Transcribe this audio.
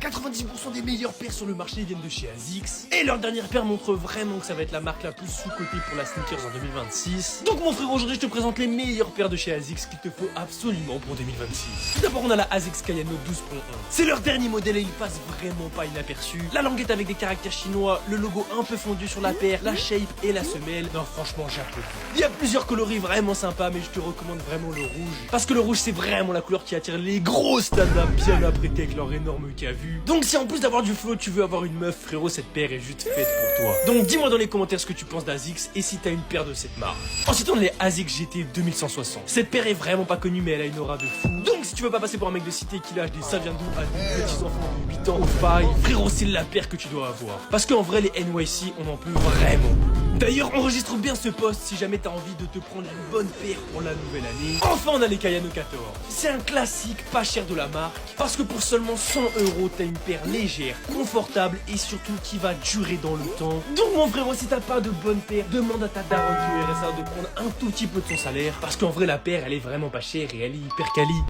90% des meilleures paires sur le marché viennent de chez ASICS. Et leur dernière paire montre vraiment que ça va être la marque la plus sous-cotée pour la sneakers en 2026. Donc mon frère, aujourd'hui je te présente les meilleures paires de chez ASICS qu'il te faut absolument pour 2026. Tout d'abord on a la ASICS Kayano 12.1. C'est leur dernier modèle et il passe vraiment pas inaperçu. La languette avec des caractères chinois, le logo un peu fondu sur la paire, la shape et la semelle. Non franchement j'applaudis. Il y a plusieurs coloris vraiment sympas mais je te recommande vraiment le rouge. Parce que le rouge c'est vraiment la couleur qui attire les gros standards bien apprêtés avec leur énorme cavu. Donc si en plus d'avoir du flow tu veux avoir une meuf, frérot, cette paire est juste faite pour toi. Donc dis-moi dans les commentaires ce que tu penses d'ASICS et si t'as une paire de cette marque. Ensuite on a les ASICS GT 2160. Cette paire est vraiment pas connue mais elle a une aura de fou. Donc si tu veux pas passer pour un mec de cité qui lâche des ça vient d'où à des petits enfants de 8 ans au faille, frérot c'est la paire que tu dois avoir. Parce qu'en vrai les NYC on en peut vraiment. D'ailleurs enregistre bien ce post si jamais t'as envie de te prendre une bonne paire pour la nouvelle année. Enfin on a les Kayano 14. C'est un classique pas cher de la marque parce que pour seulement 100 € t'as une paire légère, confortable et surtout qui va durer dans le temps. Donc mon frérot si t'as pas de bonne paire, demande à ta daronne du RSA de prendre un tout petit peu de son salaire parce qu'en vrai la paire elle est vraiment pas chère et elle est hyper quali.